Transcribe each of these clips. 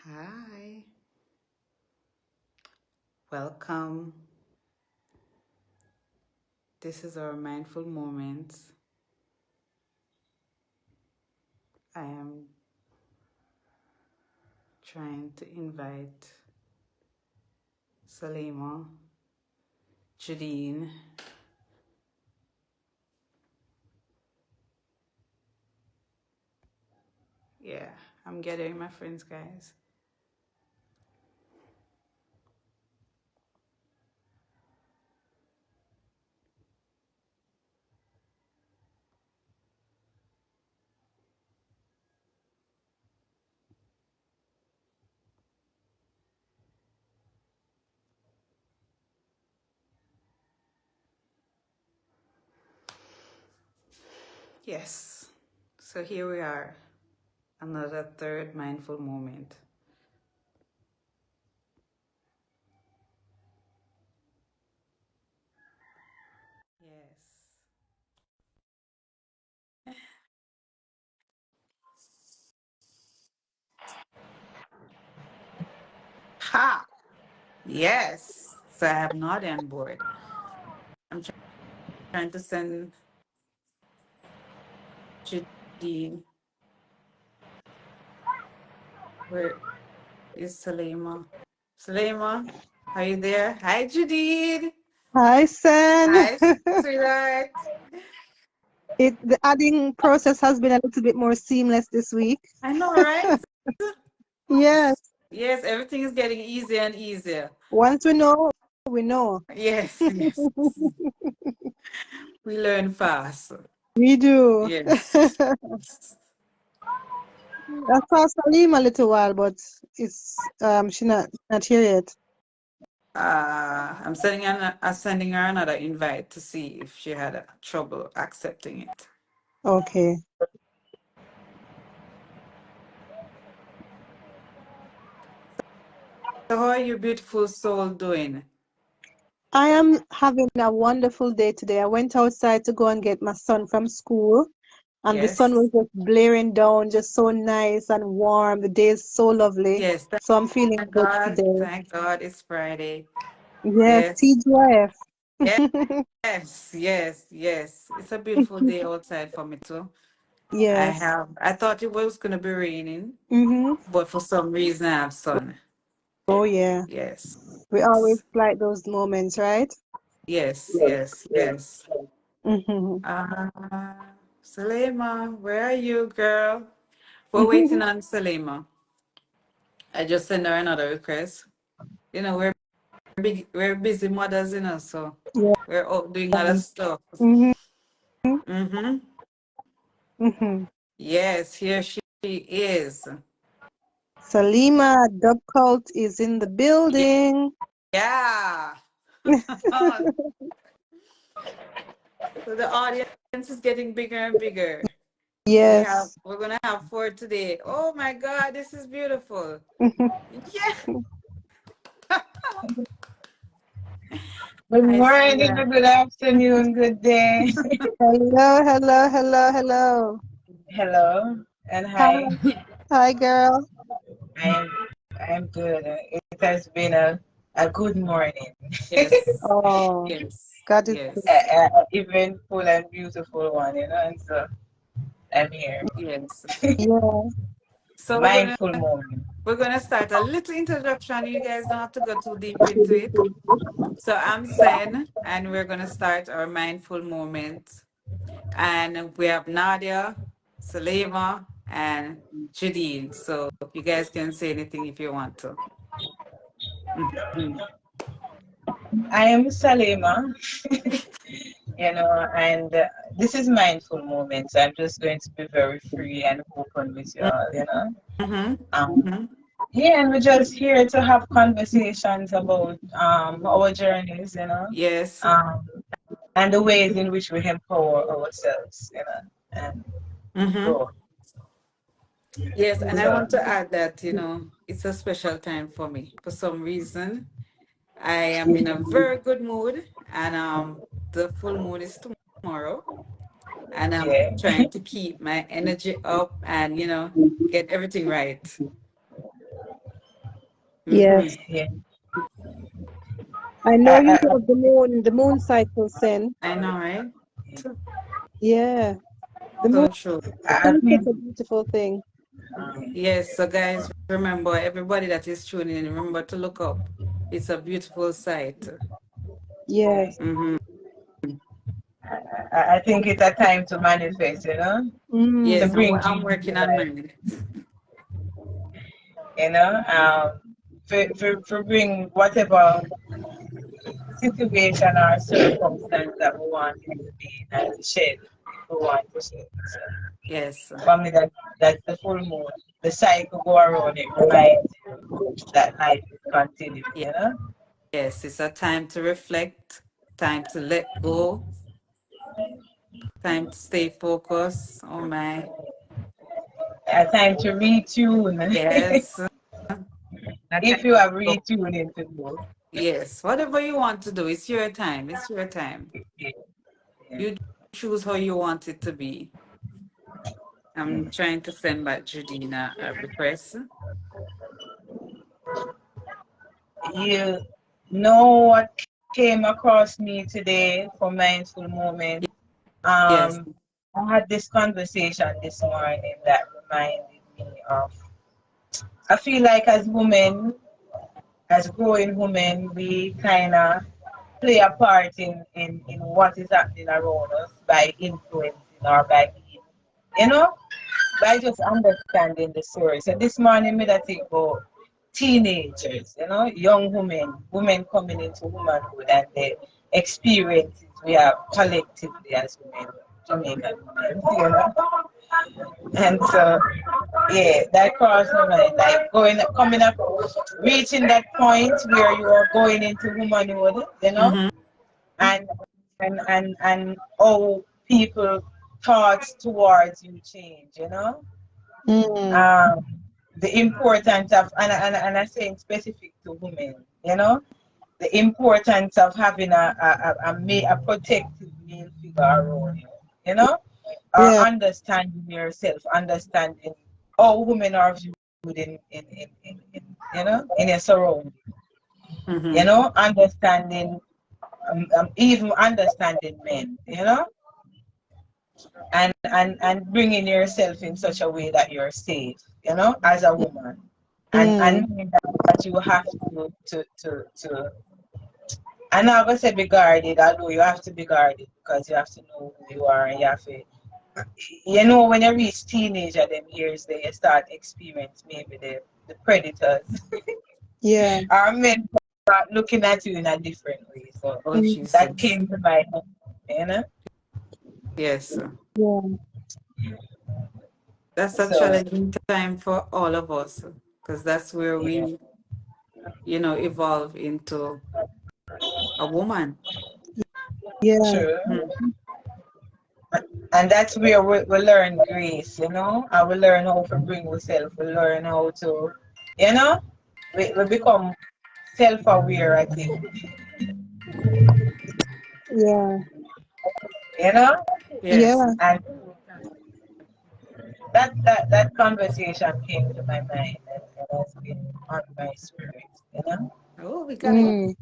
Hi, welcome. This is our mindful moment. I am trying to invite Salema, Jodene. Yeah, I'm gathering my friends, guys. Yes, so here we are, another third mindful moment. Yes. Ha! Yes. So I have Norda on board. I'm trying to send Jodene. Where is Salema? Salema, are you there? Hi, Judith. Hi, Sen. Hi, sweetheart. The adding process has been a little bit more seamless this week. I know, right? Yes, Yes, everything is getting easier and easier. once we know, we know. Yes, yes. We learn fast. We do. Yes. I saw Salima a little while, but it's she not here yet. I'm sending her another invite to see if she had trouble accepting it. Okay. So how are you, beautiful soul, doing? I am having a wonderful day today. I went outside to go and get my son from school, and the sun Yes. was just blaring down, just so nice and warm. The day is so lovely. Yes. So I'm feeling Thank good God. today. Thank God it's Friday. Yes, Yes. TGIF. Yes, yes, yes. It's a beautiful day outside for me too. Yes. I thought it was gonna be raining, Mm-hmm. but for some reason I have sun. Oh, yeah. Yes. We always like those moments, right? Yes, yes, yes. Mm-hmm. Uh Salema, where are you, girl? We're waiting on Salema. I just sent her another request. You know, we're busy mothers, so Yeah. we're out doing other stuff. Mm-hmm. Mm-hmm. Mm-hmm. Yes, here she is. Salima Dubcult is in the building. Yeah. So the audience is getting bigger and bigger. Yes. We're gonna have four today. Oh my God, this is beautiful. Yeah. Good Hi, morning, sweetheart. good afternoon, good day. Hello, hello, hello, hello. Hello and Hi, hi. hi, girl. I'm I'm good. It has been a good morning, Yes. Oh, Yes. God is good. Yes. eventful and beautiful one, and so I'm here. Yes. Yeah. So Mindful moment. we're gonna start a little introduction. You guys don't have to go too deep into it. So I'm Sen, and we're gonna start our mindful moment. And we have Nadia, Salema, and Jadine. So you guys can say anything if you want to. Mhm. I am Salema, and this is mindful moments. I'm just going to be very free and open with you all. Mm-hmm. Um, Mm-hmm. Yeah, and we're just here to have conversations about our journeys, Yes. um, and the ways in which we empower ourselves, and Mm-hmm. grow. Yes, and I So, want to add that, it's a special time for me. For some reason, I am in a very good mood, and the full moon is tomorrow, and I'm yeah, trying to keep my energy up and, get everything right. Mm-hmm. Yes. Yeah. I know you I, I, love the moon cycle, Sen. I know, right? Yeah. The moon So true. I is think such a beautiful thing. Yes, so guys, remember, everybody that is tuning in, remember to look up. It's a beautiful sight. yeah. Yes. Mm-hmm. I think it's a time to manifest, you know, to Mm. Yes, bring I'm dreams to working on life, mine. you know, for bring whatever situation or circumstance that we want it to be in and shed if we want to shed. So Yes, for me, that's the full moon. The cycle go around, it reminds you that life is continuing, ye- you know. yes, it's a time to reflect, time to let go, time to stay focused. Oh my. A time to retune. Yes, a If time you have to go. retuned into both. Yes, whatever you want to do, it's your time. It's your time. Yeah, yeah. You choose how you want it to be. I'm trying to send back Jodene a request. You know what came across me today for mindful moment? Yes. I had this conversation this morning that reminded me of. I feel like as women, as growing women, we kind of play a part in what is happening around us by influencing or by being, you know, by just understanding the story. So this morning, made I think about teenagers, you know, young women, women coming into womanhood and the experiences we have collectively as women, Jamaican women, you know. And so, yeah, that crossed my mind, like coming up, reaching that point where you are going into womanhood, you know, Mm-hmm. and and how people thoughts towards you change, you know. Mm. Um, the importance of and I'm saying specific to women, you know, the importance of having a protective male figure around you, you know, or Yeah. understanding yourself, understanding how women are viewed in you know, in your surroundings, you Mm-hmm. know, understanding even understanding men, you know, and bringing yourself in such a way that you're safe, you know, as a woman, Mm. and knowing that you have to I'm not gonna say be guarded, although you have to be guarded because you have to know who you are and you have to, you know, when you reach teenager them years they start experience maybe the predators Yeah. or men start looking at you in a different way. So Oh, Mm. that Jesus. came to my mind, you know. Yes. Yeah. That's a So challenging time for all of us because that's where yeah, we, evolve into a woman. Yeah. true. Mm. And that's where we learn grace, you know, and we learn how to bring ourselves, we learn how to, you know, we become self-aware, I think, Yeah. you know, Yes. Yeah. and that conversation came to my mind and has been on my spirit, you know. Oh, we got it. Mm.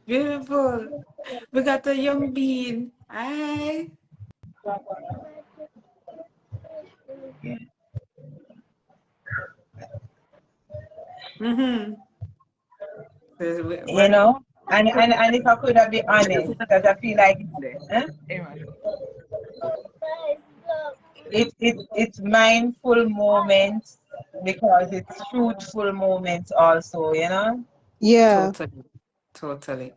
Beautiful. We got a young being. Hi. Yeah. Mm-hmm. You What? know, and if I could have been honest, because I feel like huh? It's mindful moments because it's fruitful moments also, you know. Yeah. Totally. Totally.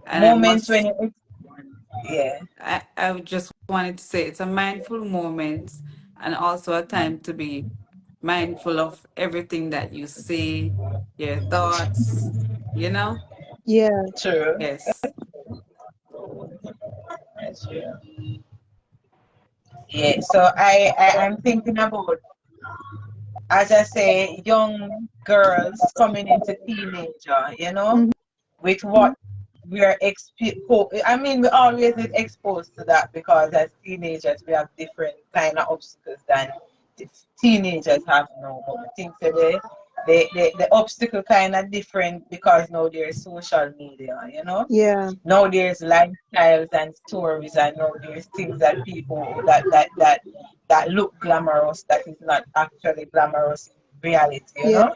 And I Moments must when you, yeah, I just wanted to say it's a mindful moment and also a time to be mindful of everything that you say, your thoughts, you know? Yeah. true. Yes. That's true. Yeah, so I'm thinking about, as I say, young girls coming into teenager, you know, Mhm. with what we are I mean, we always get exposed to that because as teenagers we have different kind of obstacles than teenagers have now. But I think that the obstacle kind of different because now there's social media, you know. Yeah. Now there's lifestyles and stories, and now there's things that people that look glamorous that is not actually glamorous in reality, you Yeah. know.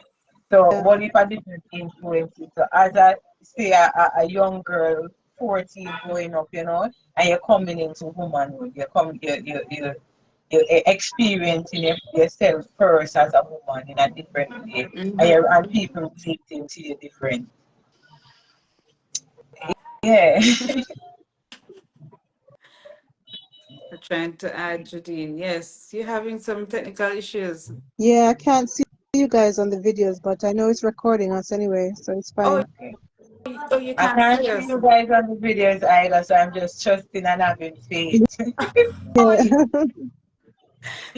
So what if a different influences? So as I say, a young girl, 14, growing up, you know, and you're coming into womanhood, you're experiencing yourself first as a woman in a different way, and, Mm-hmm. and people relating to you different. Yeah. We're trying to add Jodene. Yes, you're having some technical issues. Yeah, I can't see you guys on the videos, but I know it's recording us anyway, so it's Oh, fine. oh, you I can't can't see see us. you guys on the videos either, so I'm just trusting and having faith. Oh, Yeah.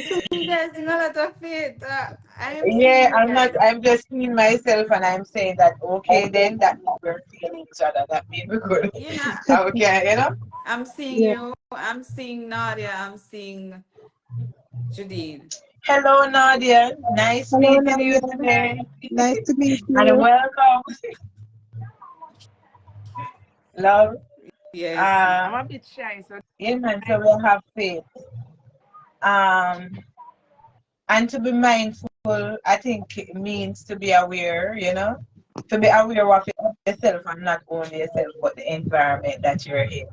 so you guys doing a lot of it. I am seeing Yeah, you guys. I'm just seeing myself and I'm saying that, okay, then that means we're feeling each other. That means we're good. You know, Okay, you know? I'm seeing Yeah. you. I'm seeing Nadia. I'm seeing Jodene. Hello, Nadia. Nice Hello, meeting you Nadia. today. Nice to meet And you. welcome, love. Yes. I'm a bit shy, so yeah, man, so we'll have faith. Um, and to be mindful, I think it means to be aware, you know, to be aware of yourself and not only yourself, but the environment that you're in.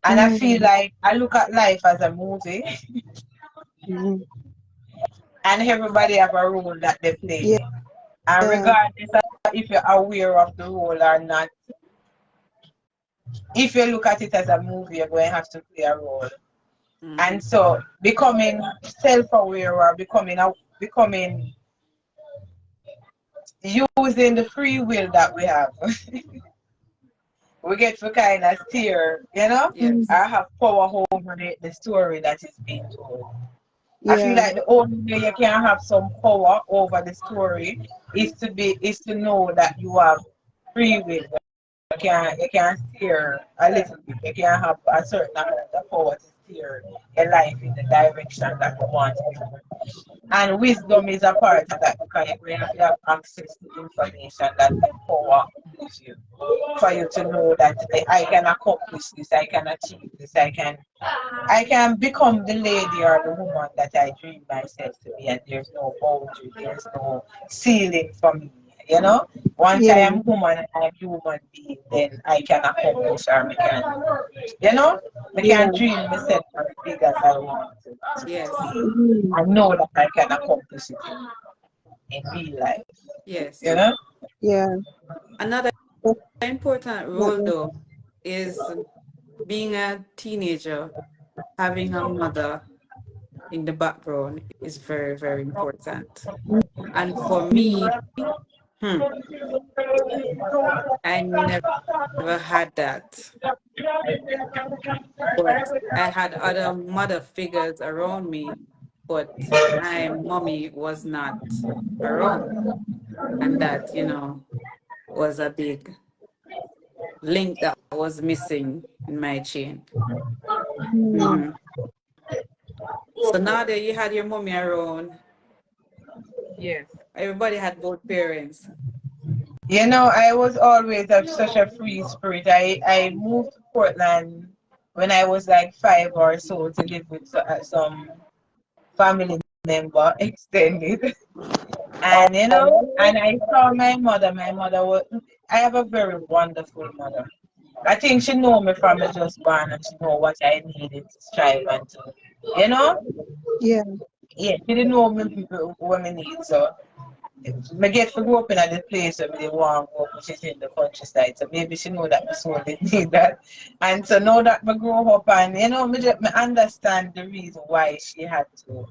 And I feel Mm. like I look at life as a movie, Mm. and everybody have a role that they play. And Yeah. regardless of if you're aware of the role or not, if you look at it as a movie, you're going to have to play a role. Mm-hmm. And so becoming self-aware or becoming using the free will that we have, we get to kind of steer, you know, Mm. I Yes. have power over the story that is being told. I feel Yeah. like the only way you can have some power over the story is to know that you have free will. You can steer a little bit. You can have a certain amount of power to steer your life in the direction that you want it to go. And wisdom is a part of that because you have access to information that empower you for you to know that I can accomplish this, I can achieve this, I can become the lady or the woman that I dream myself to be, and there's no boundary, there's no ceiling for me. You know, once I Yeah. am woman and I'm human being, then I can accomplish or I can, you know, I can Yeah. dream myself as big as I want to Yes. be. Mm. I know that I can accomplish it in real life. Yes. You know? Yeah. Another That's important role, not- though, is being a teenager, having a mother in the background is very, very important. And for me, hmm, I never had that. But I had other mother figures around me, but my mommy was not around. And that, was a big link that was missing in my chain. Mm. Hmm. So now that you had your mommy around, Yes. everybody had both parents. You know, I was always such a free spirit. I moved to Portland when I was like 5 or so to live with some family member extended. And you know, and I saw my mother. My mother was, I have a very wonderful mother. I think she know me from I just born and she know what I needed to strive and to, you know? Yeah. Yeah, she didn't know me what I need. So I get to grow up in a place where they want to go, which is in the countryside. So maybe she know that my soul didn't need that. And so now that I grow up and you know, me understand the reason why she had to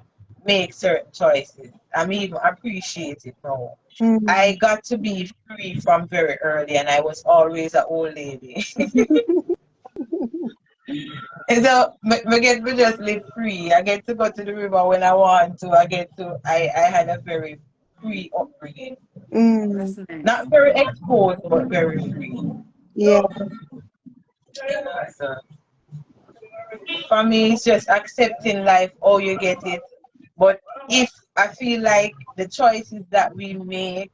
make certain choices. I mean even appreciate it now. I Mm. got to be free from very early and I was always an old lady. And so I get to just live free. I get to go to the river when I want to. I had a very free upbringing. Mm. That's nice. Not very exposed, but very free. Yeah. So for me, it's just accepting life how you get it, but if I feel like the choices that we make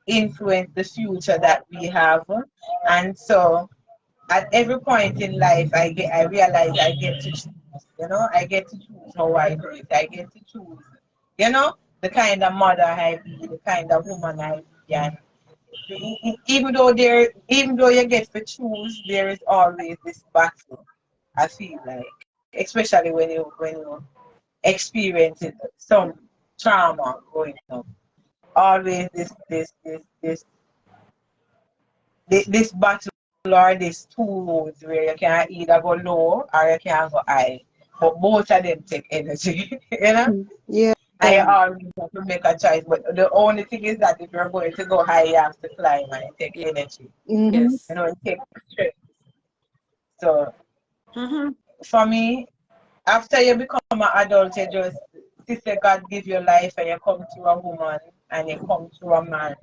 influence the future that we have. And so at every point in life I realize I get to choose, I get to choose how I do it. I get to choose, the kind of mother I be, the kind of woman I be. And even though you get to choose, there is always this battle, I feel like. Especially when you experience some trauma growing up. Always this battle or these two roads where you can either go low or you can go high. But both of them take energy, Yeah. And you always have to make a choice. But the only thing is that if you're going to go high, you have to climb and it takes energy. Mm-hmm. Yes. It takes strength. So Mm-hmm. for me, after you become an adult, you just sister God give you life and you come to a woman and you come to a man.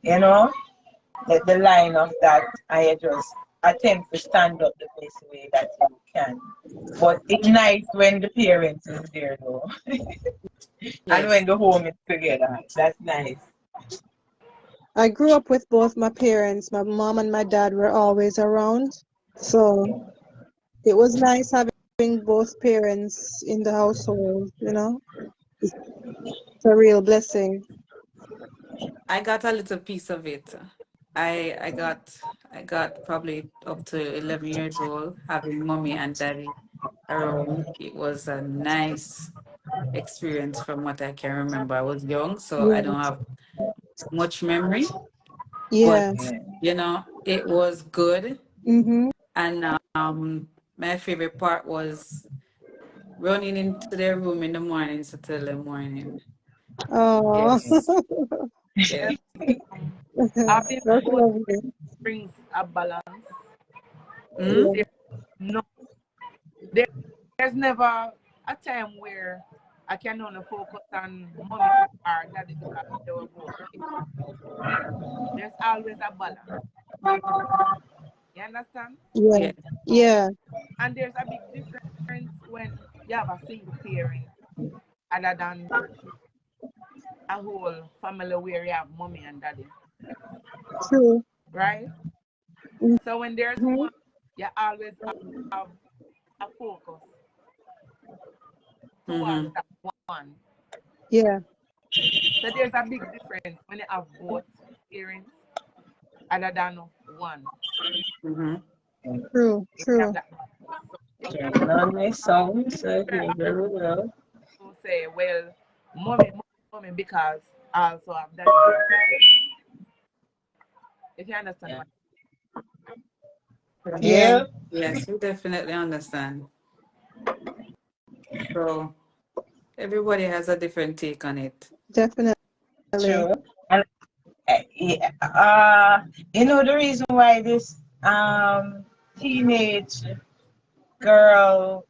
You know? The line of that, I just attempt to stand up the best way that you can. But it's nice when the parents is there though. And Yes. when the home is together. That's nice. I grew up with both my parents. My mom and my dad were always around. So it was nice having both parents in the household, It's a real blessing. I got a little piece of it. I got probably up to 11 years old having mommy and daddy around. It was a nice experience from what I can remember. I was young, so I Yeah. don't have much memory, but Yeah. Yeah. it was good. Mm-hmm. And my favorite part was running into their room in the morning to tell them morning. Oh, Yes, Yes, yes. having that's both lovely. brings a balance. Mm? Yeah. There, no, there, there's never a time where I can only focus on mommy or daddy because they were both there. There's always a balance. You understand? Yeah. Yeah. Yeah. And there's a big difference when you have a single parent other than a whole family where you have mommy and daddy, True. right? So when there's Mm-hmm. one, you always have a focus towards Mm-hmm. that one. Yeah. So there's a big difference when you have both parents other than one. Mm-hmm. True. You have True. that balance. So Turning on my sound, so I hear very well. to say, well, mommy, mommy, because I also have daddy. If you understand Yeah. what Yeah. Yeah. Yes, we definitely understand. So everybody has a different take on it. Definitely. True. And yeah, the reason why this teenage girl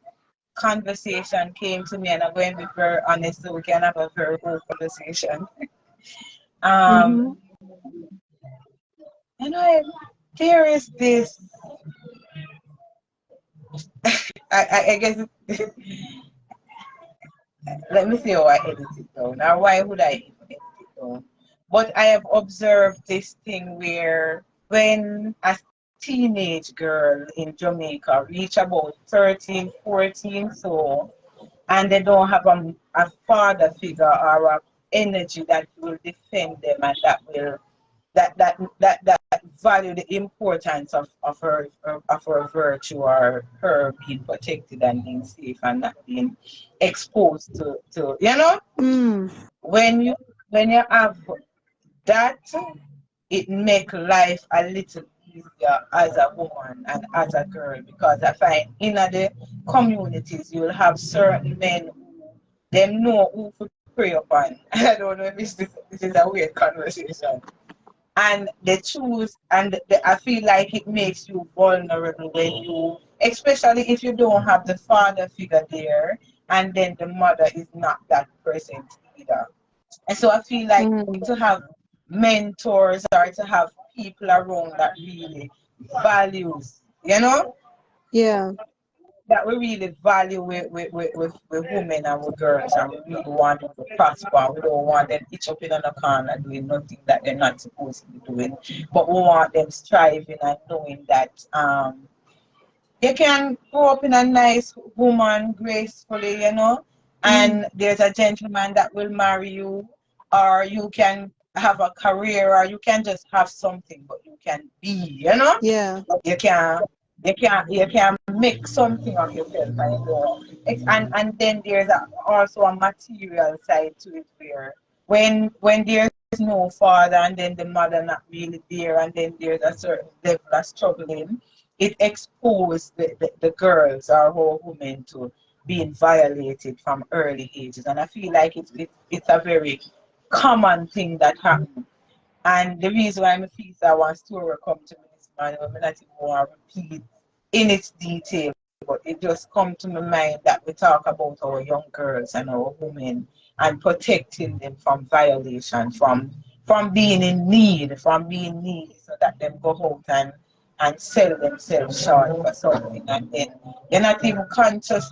conversation came to me, and I'm going to be very honest so we can have a very whole conversation. Mm-hmm. Um, I there is this. I guess. Let me see how I edit it down. Now, why would I even edit it down? But I have observed this thing where when a teenage girl in Jamaica reach about 13, 14, so, and they don't have a father figure or a energy that will defend them and that value the importance of her virtue or her being protected and being safe and not being exposed to Mm. when you have that, it make life a little easier as a woman and as a girl, because I find in the communities you'll have certain men who them know who to pray upon. I don't know if this is a weird conversation. And they choose, and I feel like it makes you vulnerable when especially if you don't have the father figure there, and then the mother is not that present either. And so I feel like Mm. to have mentors or to have people around that really values, Yeah. that we really value with women and with girls, and we really want them to prosper. We don't want them each up in a corner doing nothing that they're not supposed to be doing, but we want them striving and knowing that you can grow up in a nice woman gracefully, you know, and there's a gentleman that will marry you, or you can have a career, or you can just have something, but you can be, you know, Yeah. you can you can make something of yourself, and you know, and then there's also a material side to it, where when there's no father and then the mother not really there, and then there's a certain level of struggling, it exposes the girls or whole women to being violated from early ages. And I feel like it's a very common thing that happens. And the reason why I feel that one story come to me this morning, I'm not even want to repeat in its detail, but it just come to my mind that we talk about our young girls and our women and protecting them from violation, from being in need, from being needy, so that them go out and sell themselves short for something, and then you're not even conscious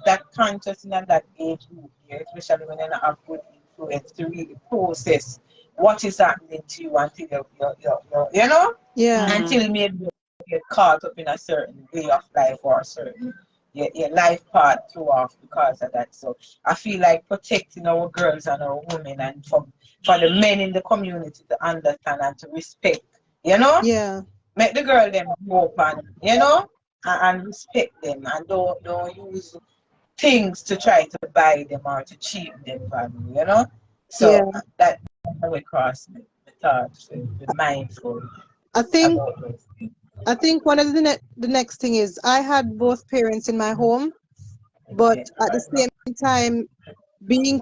in that age group here, especially when you don't have good influence to really process what is happening to you until you know, Yeah. Mm-hmm. until maybe you get caught up in a certain way of life, or a certain your life path threw off because of that. So I feel like protecting our girls and our women, and for the men in the community to understand and to respect, you know, Yeah. make the girl them grow up, and you know, and respect them, and don't use things to try to buy them or to cheat them value, you know. Yeah. So that will cross the thought to be mindful I think about those things. I think one of the next thing is I had both parents in my home, but Yeah. at the same time, being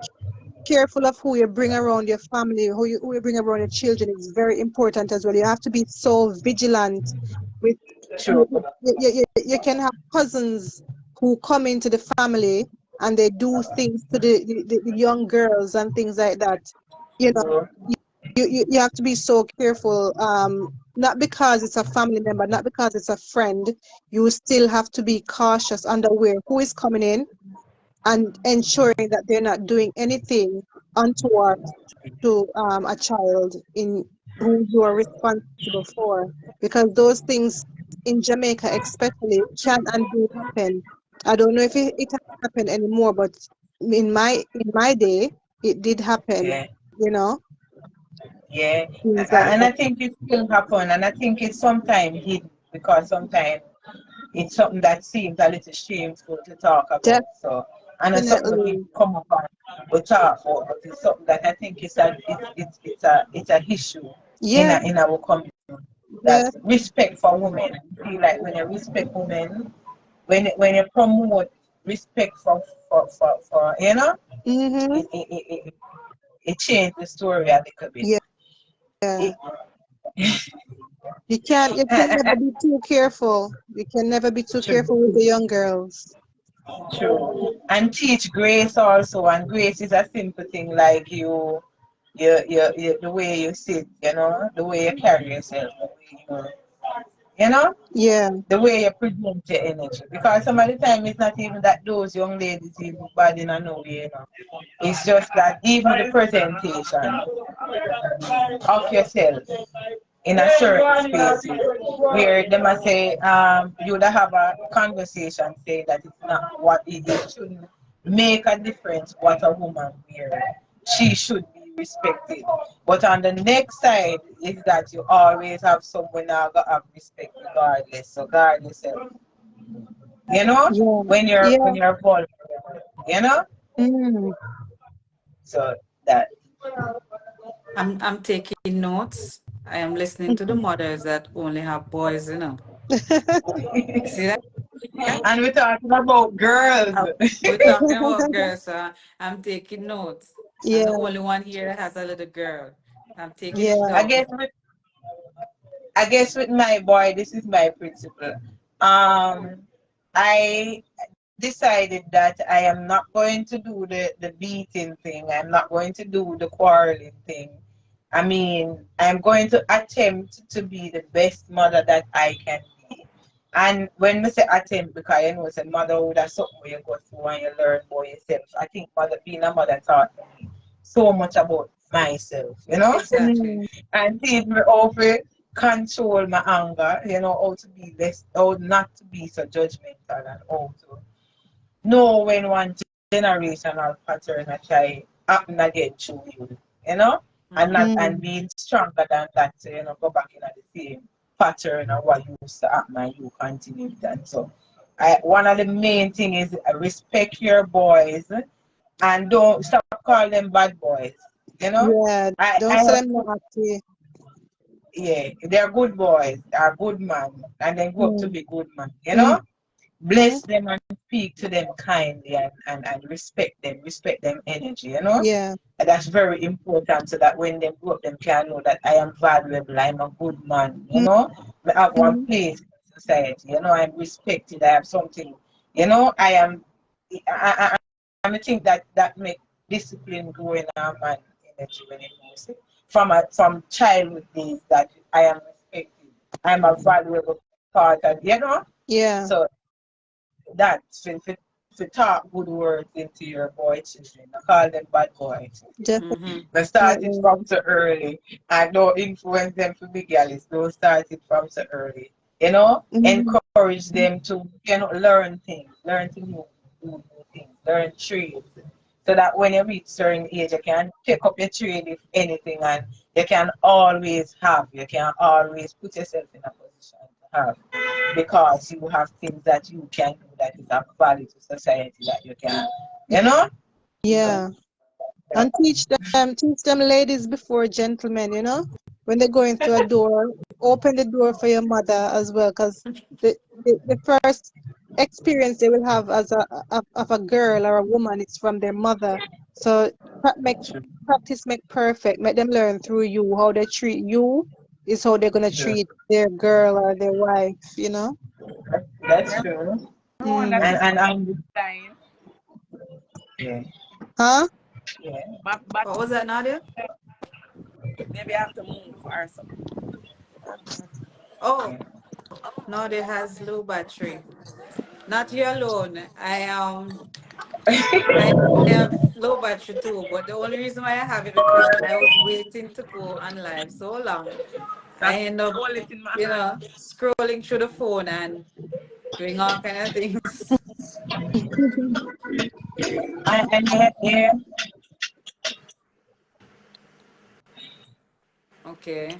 careful of who you bring around your family, who you bring around your children is very important as well. You have to be so vigilant with True. you can have cousins who come into the family and they do things to the young girls and things like that. You know, True. you have to be so careful. Not because it's a family member, not because it's a friend, you still have to be cautious and aware who is coming in and ensuring that they're not doing anything untoward to a child in who you are responsible for, because those things in Jamaica especially can and do happen. I don't know if it happened anymore, but in my day it did happen, Yeah. you know, Yeah. things like And that. I think it still happen, and I think it's sometimes hidden, because sometimes it's something that seems a little shameful to talk about. So, and it's something we Definitely. come up and we talk about, but it's something that I think it's a issue Yeah, in our community. That yeah. respect for women. I feel like when you respect women, when you promote respect for you know, Mm-hmm. it changed the story a little bit. Yeah. It, You can never be too careful. You can never be too careful with true. the young girls. True. And teach grace also. And grace is a simple thing, like the way you sit, you know, the way you carry yourself, the way you know, Yeah. the way you present your energy. Because some of the time it's not even that those young ladies even bad in a no way, you know. It's just that even the presentation of yourself in a certain spaces where they must say you would have a conversation say that it's not what it shouldn't make a difference what a woman wears. She should be respected. But on the next side is that you always have someone now got have respect regardless. So guard yourself. You know? Yeah. When you're Yeah. when you're vulnerable. You know? Mm. So that I'm taking notes. I am listening to the mothers that only have boys, you know. You see that? and we're talking about girls. Uh, We're talking about girls, so I'm taking notes. I'm the Yeah. only one here that has a little girl. I'm taking it Yeah. I down. guess with my boy, this is my principle. Um, I decided that I am not going to do the beating thing. I'm not going to do the quarreling thing. I mean, I'm going to attempt to be the best mother that I can be. And when we say attempt, because you know, say motherhood is something where you go through and you learn for yourself. I think being a mother taught me so much about myself, you know, Exactly. and teach me how to control my anger, you know, how to be less, how not to be so judgmental, and how to know when one generational pattern I try happen again through you, you know, and not Mm-hmm. and Mm. being stronger than that, so you know, go back in at the same pattern of what used to happen and you continue with that. So one of the main thing is respect your boys and don't stop calling them bad boys. You know, Yeah, I don't say have them naughty. yeah, they're good boys, are good man, and they grow up to Mm. be good man. You know, Mm-hmm. bless them and speak to them kindly and respect them energy, you know. Yeah. And that's very important so that when they grow up, them can know that I am valuable, I'm a good man, you know. I have one Mm-hmm. place in society, you know, I'm respected, I have something, you know, I think that make discipline grow in our man energy when it moves it. From childhood days that I am respected, I'm a valuable part of, you know. Yeah, So that to talk good words into your boy children. I call them bad boys. Mm-hmm. But start it definitely. from so early and don't influence them to be girls. Don't start it from so early. You know, Mm-hmm. encourage them to learn things, learn to do new things, learn trades. So that when you reach certain age, you can pick up your trade if anything, and you can always put yourself in a position to have because you have things that you can do that is of value to society that you can, you know? So, Yeah. And teach them ladies before gentlemen, you know? When they're going through a door, open the door for your mother as well, because the first experience they will have as of a girl or a woman is from their mother. So make practice make perfect. Make them learn through you. How they treat you is how they're gonna sure. treat their girl or their wife, you know? That's true. Everyone that Mm. is And dying, yeah, Huh? yeah. but What was that, Nadia? maybe I have to move or something. Oh, Nadia has low battery. Not you alone. I have low battery too, but the only reason why I have it because I was waiting to go on live so long. I That's end up, all it in my hand. scrolling through the phone and doing all kind of things. And yeah, yeah, Okay.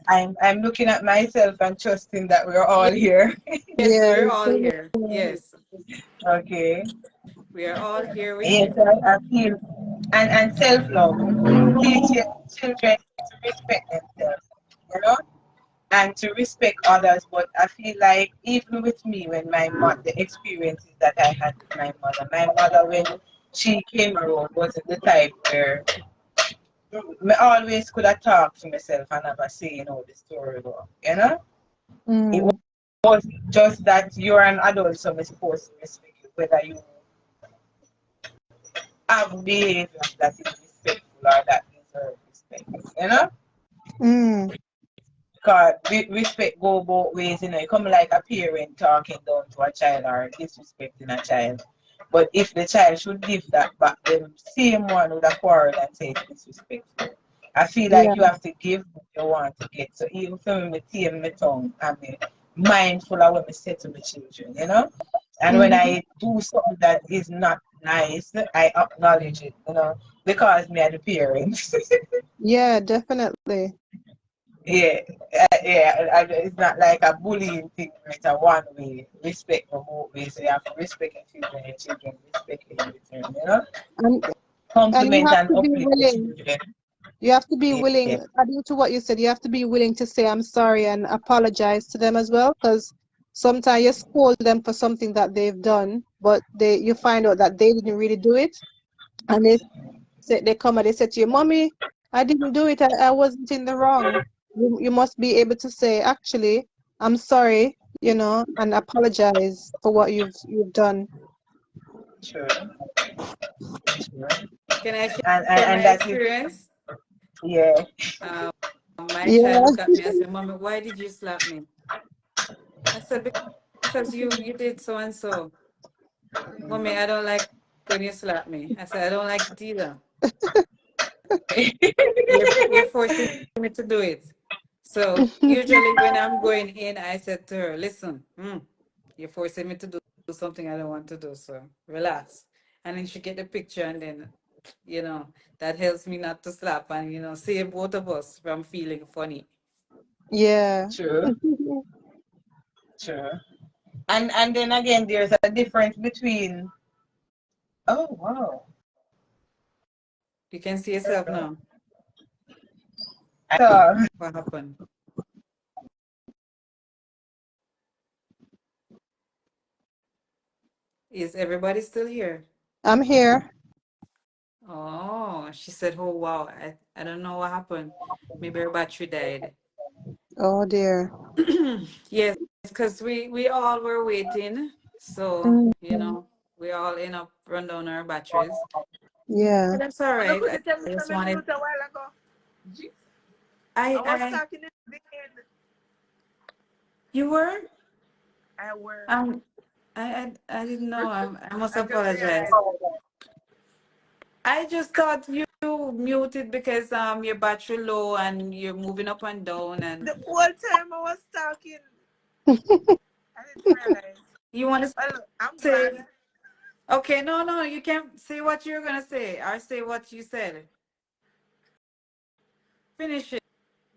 I'm looking at myself and trusting that we're all here. Yes, Yeah. we're all here. Yes, Okay. we are all here with Yes, you. I feel and self love. Teach your children to respect themselves, you know, and to respect others. But I feel like even with me, when the experiences that I had with my mother when she came around wasn't the type where me always could have talked to myself and never say, you know, the story go, you know? It Mm. was just that you're an adult, so I'm supposed to respect you, whether you have behavior that is respectful or that deserve respect, you know? Mm. Because respect go both ways, you know. You come like a parent talking down to a child or disrespecting a child. But if the child should give that back, the same one would have quarreled and say it's disrespectful. I feel like Yeah. you have to give what you want to get. So even for me, tame my tongue and be mindful of what I say to my children, you know? And when Mm. I do something that is not nice, I acknowledge it, you know, because me are the parents. Yeah, definitely. Yeah, it's not like a bullying thing. It's a one way respect for both ways. So you have to respect your children respect you in return. You know, And you compliment have and to be uplift the willing. children. You have to be Yeah, willing, adding to what you said, you have to be willing to say I'm sorry and apologize to them as well, because sometimes you scold them for something that they've done, but you find out that they didn't really do it, and they come and they say to you, "Mommy, I didn't do it. I wasn't in the wrong." You must be able to say, "Actually, I'm sorry," and apologize for what you've done. sure, sure. Can I share And my that is experience? yeah, My child Yeah. looked at me and said, "Mommy, why did you slap me?" I said, said, because you did so and so. Mommy, I don't like when you slap me. I said, I don't like it either. You're forcing me to do it. So usually when I'm going in, I said to her, listen, you're forcing me to do something I don't want to do. So relax. And then she get the picture and then, that helps me not to slap and, save both of us from feeling funny. Yeah. True, true. And then again, there's a difference between. Oh wow. You can see yourself now. So, What happened? Is everybody still here? I'm here. Oh, she said, oh, wow. I don't know what happened. Maybe her battery died. Oh dear. Yes, because we all were waiting. So, Mm, we all end up run down our batteries. yeah. But that's all And I right. could tell me I just something wanted, a while ago. Jeez. I, I was I, talking in the end. you were? I were. Um, I didn't know. I must I just apologize. realized I just thought you muted because your battery low and you're moving up and down and the whole time I was talking. I didn't realize. you want to Well, I'm say, glad. okay, no, you can't say what you're gonna say or say what you said. Finish it,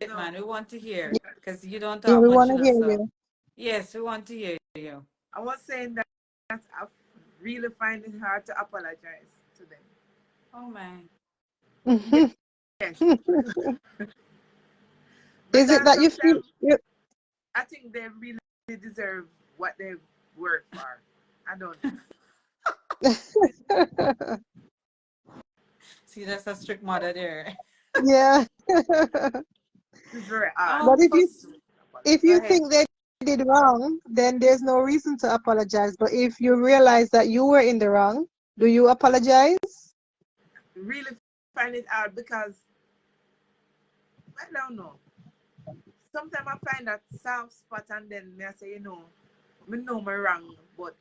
No. man. We want to hear because you don't Yeah, talk we much want to enough. hear So you. yes, we want to hear you. I was saying that I really find it hard to apologize to them. Oh my. Yes. Is it Because that you feel sometimes I think they really deserve what they work for. I don't See, that's a strict mother there. yeah. It's very hard. But if For, go you ahead. think they did wrong, then there's no reason to apologize. But if you realize that you were in the wrong, do you apologize? Really find it hard because I don't know. Sometimes I find that soft spot and then I say, me know me wrong, but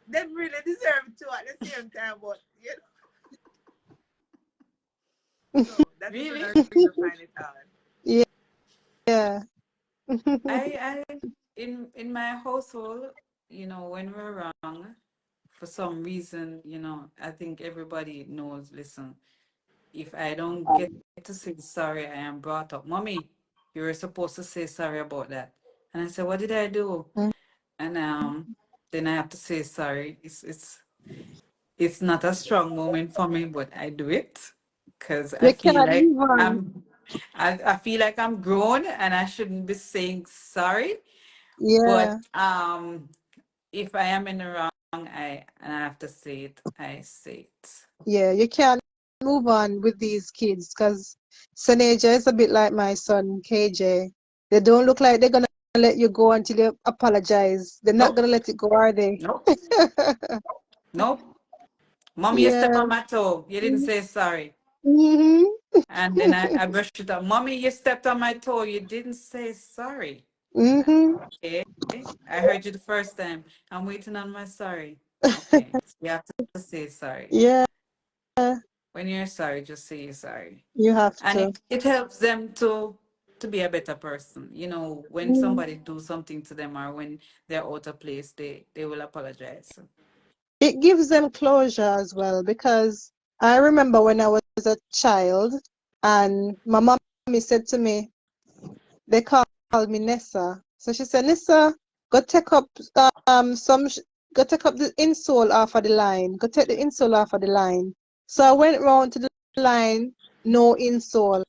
them really deserve it too at the same time, but so that is when Really? I really find it hard. Yeah. Yeah. I in my household, when we're wrong, for some reason, I think everybody knows, listen, if I don't get to say sorry, I am brought up. Mommy, you were supposed to say sorry about that. And I said, what did I do? And then I have to say sorry. It's not a strong moment for me, but I do it because I You feel can't like move on. I feel like I'm grown and I shouldn't be saying sorry. But Yeah. if I am in the wrong, and I have to say it, I say it. Yeah. You can't move on with these kids because Saneja is a bit like my son, KJ. They don't look like they're going to let you go until you apologize. They're not Nope, going to let it go, are they? nope, nope. Mommy, you step Yeah. on my toe. You didn't say sorry. Mm-hmm. And then I brushed it up. Mommy, you stepped on my toe. You didn't say sorry. Mm-hmm. Okay. I heard you the first time. I'm waiting on my sorry. Okay. So you have to say sorry. Yeah. When you're sorry, just say you're sorry. You have And to. it helps them to be a better person. When Mm. somebody do something to them or when they're out of place, they will apologize. It gives them closure as well because I remember when I was a child and my mommy said to me, they called me Nessa. So she said, Nessa, go take up go take up the insole off of the line. Go take the insole off of the line. So I went round to the line, no insole.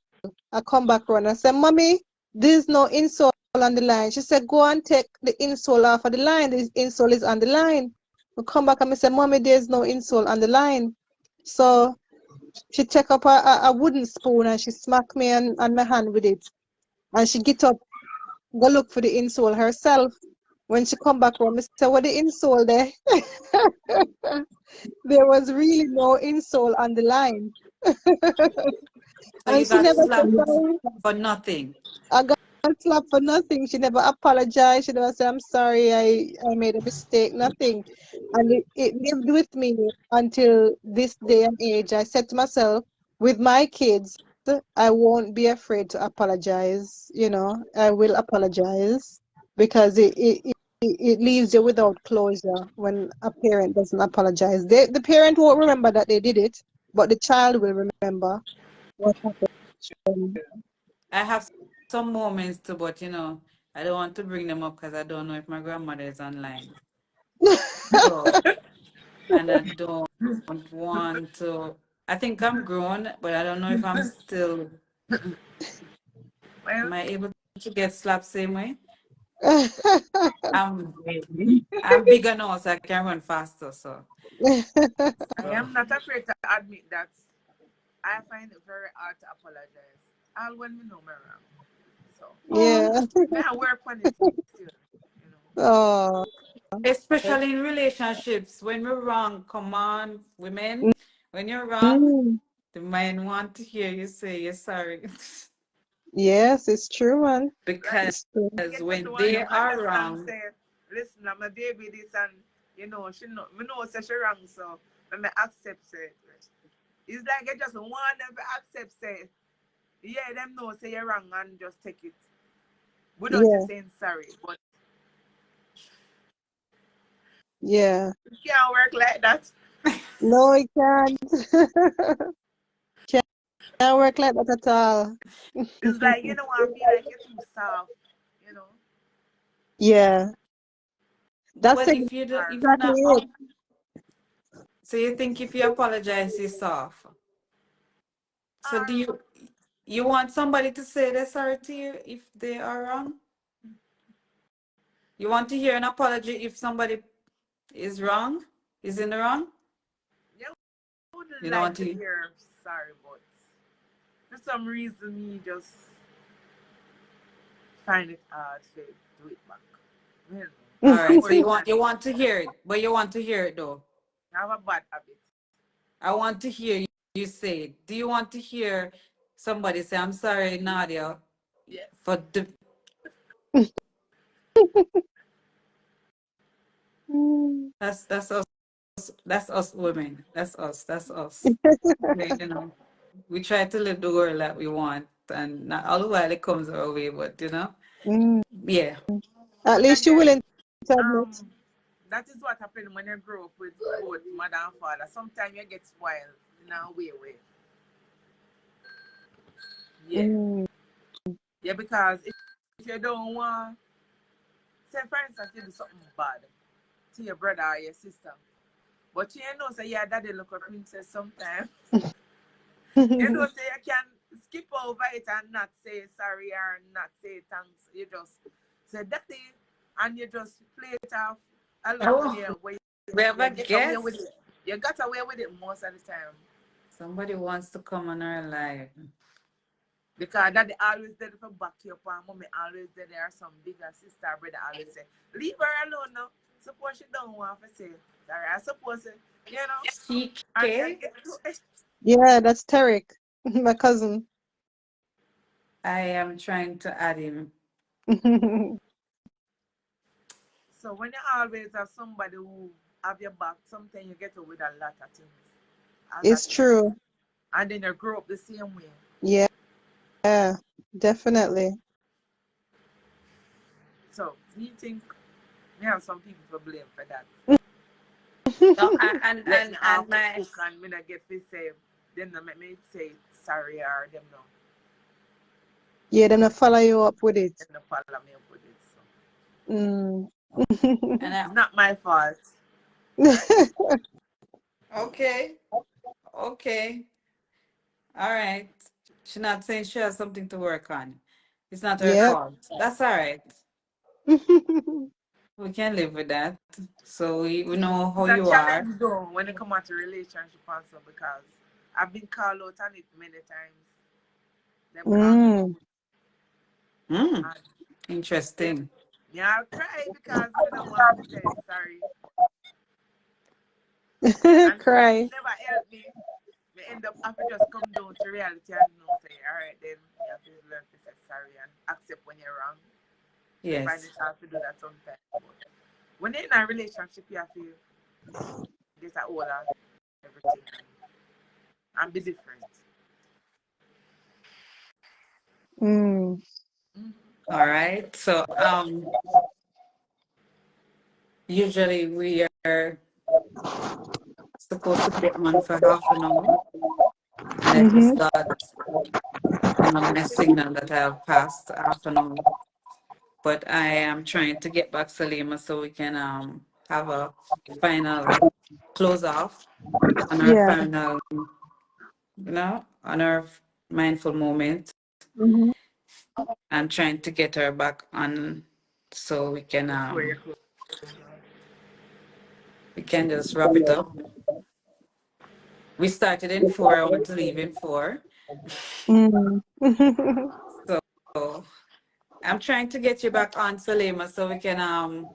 I come back around. I said, Mommy, there's no insole on the line. She said, go and take the insole off of the line. The insole is on the line. I come back and I said, Mommy, there's no insole on the line. So she take up a wooden spoon and she smack me on my hand with it. And she get up, go look for the insole herself. When she come back home, I said, what the insole there? There was really no insole on the line. So you And she got never said slapped sorry. for nothing. I slap for nothing. She never apologized. She never said, I'm sorry, I made a mistake, nothing. And it lived with me until this day and age. I said to myself, with my kids, I won't be afraid to apologize. I will apologize because it leaves you without closure when a parent doesn't apologize. The parent won't remember that they did it, but the child will remember what happened. I have some moments too, but I don't want to bring them up because I don't know if my grandmother is online. So, and I don't want to. I think I'm grown, but I don't know if I'm still. Well, Am I able to get slapped same way? I'm Maybe. I'm bigger now, so I can run faster. I So am not afraid to admit that I find it very hard to apologize. All when we know me wrong. So, Yeah. may I work on it still, Oh. especially in relationships, when we're wrong, come on, women, when you're wrong, Mm. the man want to hear you say you're sorry. Yes, it's true, man. Right? Because It's true. You just when want they to are understand, wrong, say, listen, I'm a baby this and she know me know say she wrong, so let me accept it. It's like I just want them to accept say, yeah, them know say you're wrong and just take it. Without you Yeah. saying sorry. But Yeah. it can't work like that. No, it can't. Can't work like that at all. It's like I feel like you're too soft, you know. Yeah. That's well, Or if you're exactly not it. up, so you think if you apologize, you're soft. So do or you want somebody to say they're sorry to you if they are wrong? You want to hear an apology if somebody is wrong, is in the wrong? yeah, I would You don't like want to to. hear sorry, but for some reason me just find it hard to do it back. Well, All I'm right. So you working want on you it. want to hear it, but you want to hear it though. I have a bad habit. I want to hear you say it. Do you want to hear somebody say, "I'm sorry, Nadia, Yes. for the." Mm. That's us. That's us women. That's us. That's us. We try to live the world that we want, and not all the while it comes our way. But Mm. yeah. At But least you're again, willing to admit. um, that is what happened when you grow up with both mother and father. Sometimes you get spoiled in a way. Yeah. Mm. Yeah, because if you don't want, say for instance, you do something bad to your brother or your sister, but you know, say your daddy look a princess sometimes. You know, say you can skip over it and not say sorry or not say thanks. You just say daddy and you just play it off along Oh, here where we have you a get away with guest. it. You got away with it most of the time. Somebody wants to come on our live. Because daddy always there for back you up and mommy always there. There are some bigger sister brother always say, leave her alone now. Suppose she don't want to say sorry. I suppose and you CK. get to it. Yeah, that's Tarek, my cousin. I am trying to add him. So when you always have somebody who have your back, sometimes you get away with a lot of things as a It's child. true. And then you grow up the same way. Yeah, definitely. So me think me have some people to blame for that. No, Let me and off the my cook and me not get to say them not make me say sorry or them no Yeah, then I follow you up with it. them no follow me up with it. So Mm. and it's not my fault. Right? okay, okay, all right. She's not saying she has something to work on. It's not her Yep. fault. That's all right. We can live with that. So we know how It's a you are. challenge though when it come out to relationship also because I've been called out on it many times. Them call me Mm. Mm, and it, interesting. me I'll cry because me don't want to say sorry. And since it Cry. never helped me, me end up having to just come down to reality and know say, all right, then you have to learn to say sorry and accept when you're wrong. I find Yes. it hard to do that sometimes. But when you're in a relationship, you have to get a hold of everything and be different. Mm. All right. So usually we are supposed to be on for half an hour, and it just Mm-hmm. got my signal that I have passed half an hour. But I am trying to get back Salima so we can have a final close off on our Yeah. final, on our mindful moment. Mm-hmm. I'm trying to get her back on so Before you close. we can just wrap it up. We started in 4. I want to leave in 4. Mm. So I'm trying to get you back on Salima so we can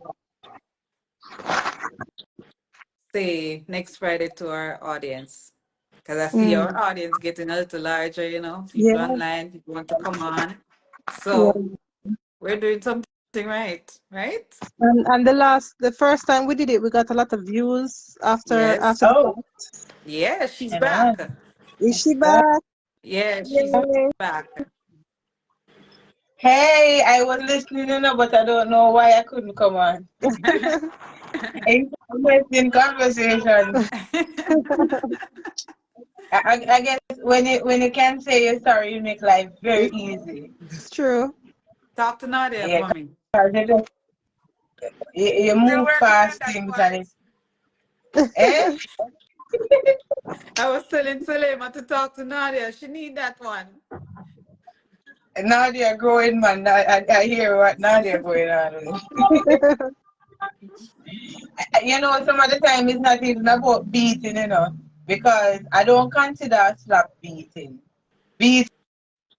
say next Friday to our audience. Because I see our Mm. audience getting a little larger, people Yeah. online, people want to come on. So Yeah. we're doing something right, right? And the first time we did it, we got a lot of views Yes. after the Oh, fact. Yeah, she's you know, back. Is she yeah. back? Yeah, she's Yay. back. Hey, I was listening, but I don't know why I couldn't come on. Interesting conversation. I guess when you can say you're sorry, you make life very easy. It's true. Talk to Nadia Yeah, for me. 'cause you Still move working on fast that things and part. eh? I was telling Salema to talk to Nadia. She need that one. Nadia growing man. I hear what Nadia going on with. Some of the time it's not even about beating, because I don't consider slap beating. Beating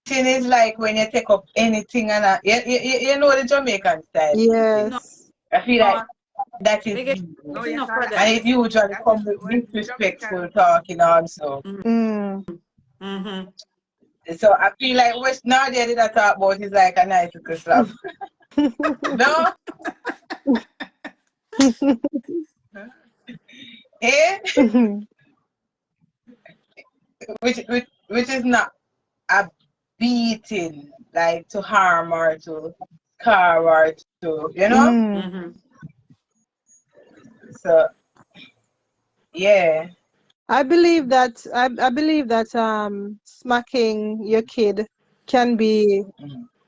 is like when you take up anything and you know the Jamaican style beating. No, Yes. I feel like that is me get beating. No, you enough call of that And that. it usually that is comes with when disrespectful Jamaican talking also. Mm. Mm-hmm. So I feel like what Nadia did I talk about is like a nice little slap. No? Eh? Which is not a beating, like to harm or to scar or to. Mm. Mm-hmm. So yeah. I believe that smacking your kid can be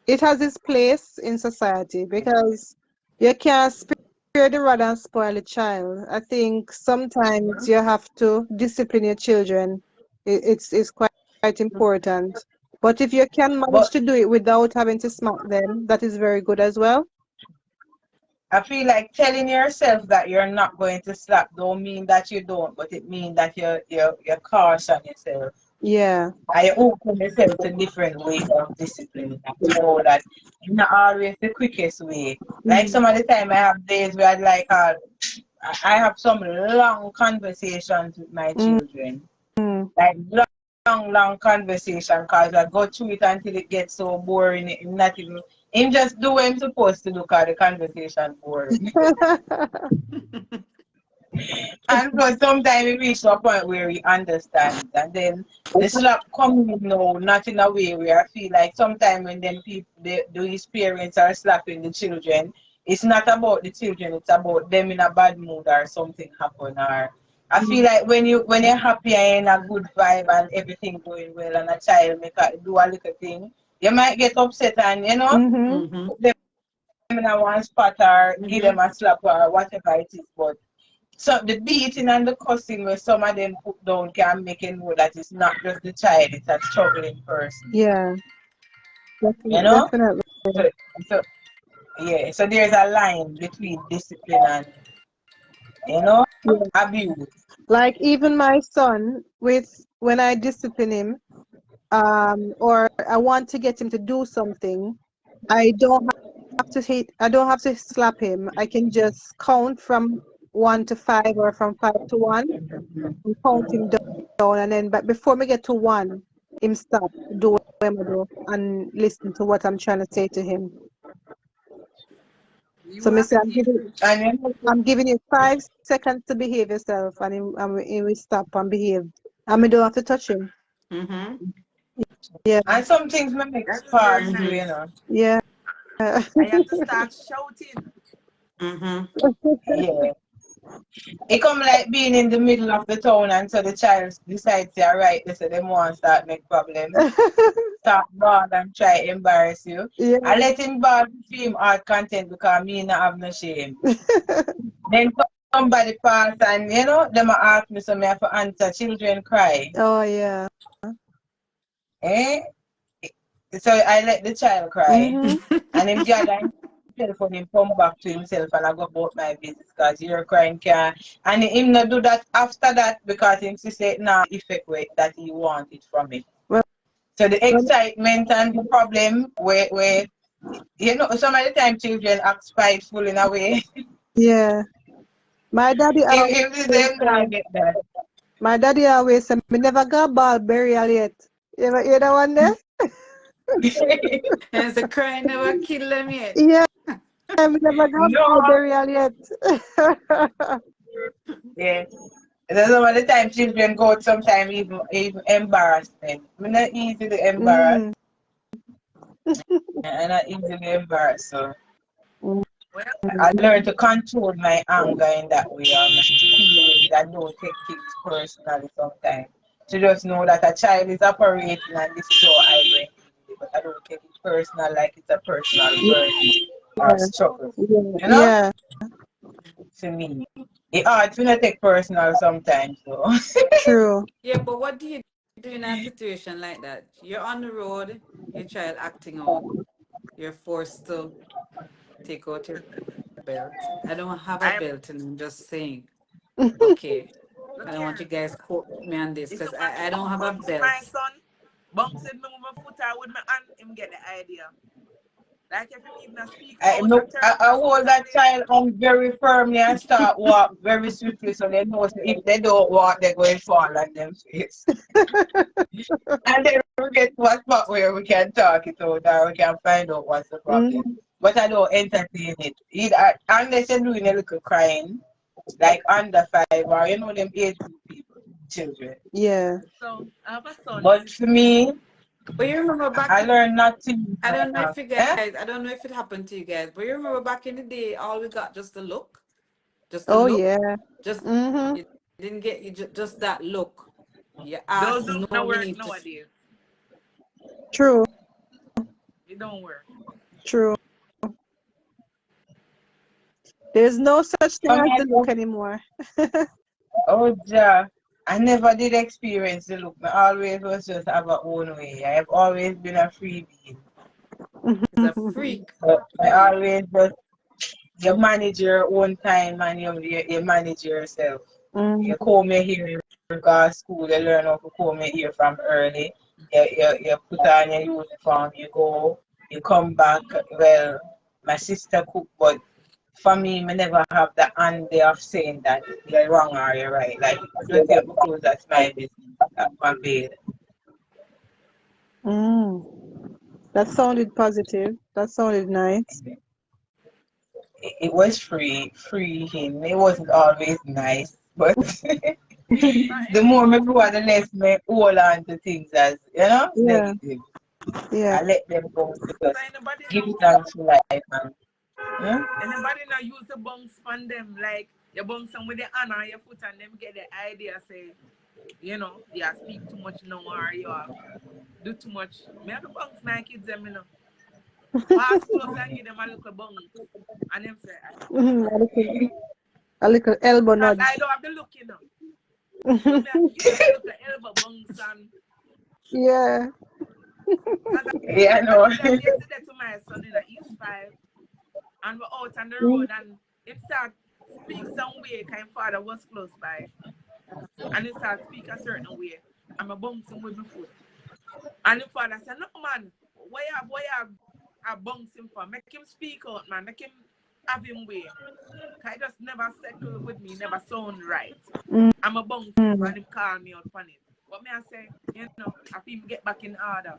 it has its place in society because you can't spare the rod and spoil the child. I think sometimes you have to discipline your children. It's quite important. But if you can manage But to do it without having to smack them, that is very good as well. I feel like telling yourself that you're not going to slap don't mean that you don't, but it means that you caution yourself. Yeah. I open yourself to different ways of discipline. You know that it's not always the quickest way. Like Mm. some of the time I have days where I have some long conversations with my Mm. children. Like long conversation because I go through it until it gets so boring. Him not even him just do what I'm supposed to do because the conversation boring. And so sometimes we reach to a point where we understand. And then the slap coming no, not in a way where I feel like sometimes when them people these parents are slapping the children, it's not about the children, it's about them in a bad mood or something happen or I feel like when you're happy and in a good vibe and everything going well and a child do a little thing, you might get upset and Mm-hmm. Mm-hmm. put them in a one spot or give Mm-hmm. them a slap or whatever it is. But so the beating and the cussing where some of them put down can make it know that it's not just the child, it's a struggling person. Yeah, You know? definitely. So so yeah, so there's a line between discipline and Yeah. abuse. Like even my son, with when I discipline him, or I want to get him to do something, I don't have to slap him. I can just count from 1 to 5 or from 5 to 1. I'm counting down, and then but before me get to 1, him stop, do what I do, and listen to what I'm trying to say to him. You So me have say to teach him. And I'm giving you 5 seconds to behave yourself, and he will stop and behave. And me don't have to touch him. Mm-hmm. Yeah, and some things may make That is very fast too, Mm-hmm. you nice. know. yeah. I have to start shouting. Mm-hmm. Yeah. It come like being in the middle of the town and so the child decides to right, they say they want to start make problem. Start ball and try embarrass you. Yeah. I let him ball to him art content because me not have no shame. Then somebody pass and you know, them a ask me so me have to answer children cry. Oh yeah. Eh? So I let the child cry Mm-hmm. and him gather himself when him come back to himself and I go about my business because you're crying can and him not do that after that because him say nah effect way that he wanted from me. Well, So the excitement and the problem where you know some of the time children act spiteful in a way. yeah. My daddy always If the say, them not get that. my daddy always say, me never got ball burial yet. You ever hear that one there? And the cry never kill them yet. Yeah, me never got No, ball burial yet. yeah. There's some of the time children go out sometimes even embarrassment. I'm not easily embarrassed. Mm. I'm not easily embarrassed. So Mm. Well, I learned to control my anger in that way. I don't take things personally sometimes. To just know that a child is operating and this is how I bring it. But I don't take it personal like it's a personal burden or Yeah, struggle. yeah, You know? yeah, To me. It's hard to not take personal sometimes though. true. Yeah, but what do you do in a situation like that? You're on the road, your child acting out, you're forced to take out your belt. I don't have a I'm belt, and I'm just saying, okay, I look don't want you here. guys quote me on this If because someone I don't have a bounce my belt. son, bounces me with my foot out with my hand, him get the idea. Like if him even speak I, out no, or turn up I his foot hold and that this. child on very firmly and start walk very swiftly so they know if they don't walk, they're going to fall on them face. And then we get to a spot where we can talk it out or we can find out what's the problem. Mm. But I don't entertain it. Either, unless you're doing a little crying, like under 5 or you know them age group people, children. Yeah. So I have a son, But for 16. me, But you remember back I learned not to use I my don't know hand. if you Eh? guys, I don't know if it happened to you guys, but you remember back in the day, all we got just the look, just the Oh look, yeah. just Mm-hmm. you didn't get you just that look. You Those asked look no no work meaning to. nowadays. True. It don't work. True. There's no such thing For as me, I the look anymore. oh, ja. I never did experience the look. I always was just have a own way. I have always been a free being. It's a freak. But I You, always just you manage your own time and you manage yourself. Mm. You comb your hair, you go to school, you learn how to comb your hair from early. You put on your uniform, you go, you come back. Well, my sister cook, but for me, I never have the hand there of saying that you're wrong or you're right. Like, just take my clothes, that's my business. That's my bed. Mm. That sounded positive. That sounded nice. It was freeing. It wasn't always nice, but the more I grow, the less I hold on to things as, you know, Yeah, negative. yeah. I let them go to So just anybody give now, thanks for life. And, yeah? anybody now use the bounce on them like you bounce them with the hand on your foot and them get the idea say, you know, you speak too much now or you do too much. Me have to bounce my kids them, you know. Pass close and give them a little bounce. And them say, Mhm. A little elbow because nudge. I don't have the look, you know. So me have to give them a little elbow bounce and Yeah. because Yeah, I I know. did that yesterday to my son, you know, he's 5 and we're out on the Mm. road and him start speak some way kind of father was close by and he start speak a certain way. I'm a bouncing with my foot. And the father said, no man, why you bounce him for? Make him speak out, man. Make him have him way. I just never settle with me, never sound right. Mm. I'm a bounce and him call me out on it. What may I say? You know, I feel him get back in order.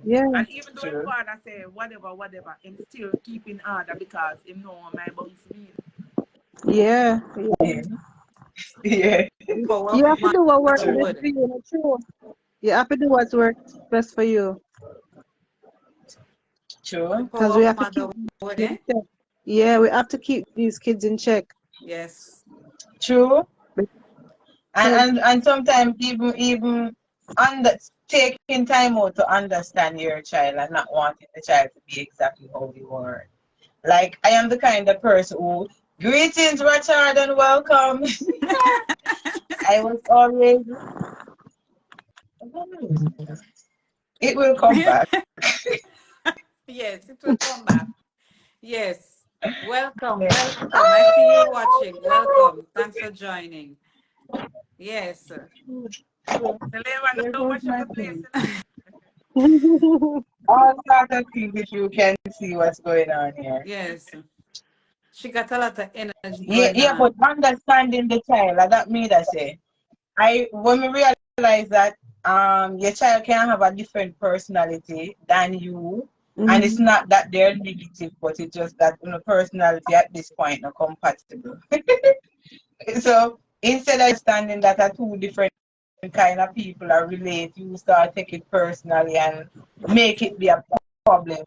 Yeah. And even though him True. father say whatever, him still keep in order because him know what my bounce mean. Yeah. Yeah. Yeah. You have to Powerful do what works True. best motherhood. for you. True. You have to do what works best for you. The True. Because power we of have to keep motherhood, them eh? in check. Yeah, we have to keep these kids in check. Yes. True. Because, And sometimes even under taking time out to understand your child and not wanting the child to be exactly how you are. Like I am the kind of person who greetings, Richard, and welcome. I was always it will come back. Yes, it will come back. Yes. Welcome, Yeah. welcome. I see you watching. Welcome. Thanks for joining. Yes. Salema There know goes much of my the place, thing. you know. All sorts of things if you can see what's going on here. Yes. She got a lot of energy Yeah, going yeah, but on. understanding the child, that me that say. I when we realize that your child can have a different personality than you, and it's Mhm. not that they're negative, but it's just that personality at this point not compatible. So instead of understanding that are two different kind of people are relate, you start take it personally and make it be a problem,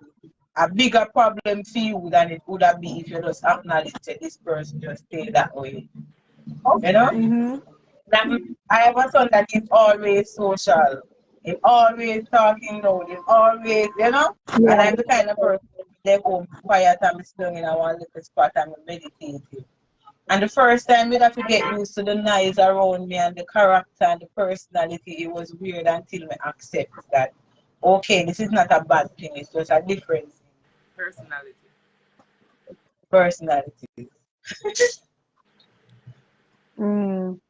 a bigger problem for you than it would have been if you just acknowledge that this person just stay that way. You know? Mhm. That I have a son that is always social. He's always talking loud. He's always, and Yeah. I'm the kind of person they go quiet and still in one little spot and meditative. And the first time we'd have to get used to the noise around me and the character and the personality, it was weird until I accept that, okay, this is not a bad thing, it's just a difference Personality. in personality. Mm.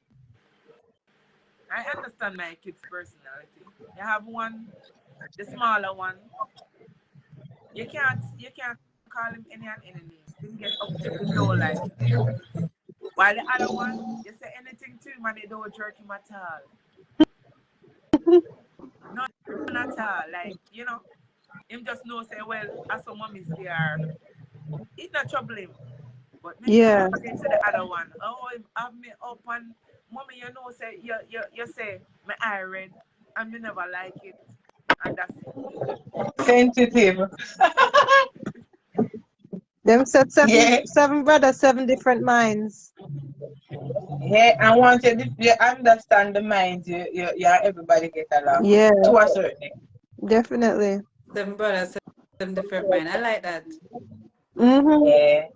I understand my kid's personality. You have one, the smaller one. You can't call him any and any name. Him get upset. Him don't like you. While the other one, you say anything to him and they don't jerk him at all. None at all. Like, him just know say, well, as some mommy there, it not trouble him. But maybe Yeah. him say to the other one, oh, him have me up and mommy, say you say my eye red and me never like it. And that's it. Sensitive. Them said seven Yeah. seven brothers, seven different minds. Yeah, and once you understand the mind, everybody get along Yeah, to a certain extent. definitely. Seven brothers, seven different mind. I like that. Mhm. Yeah,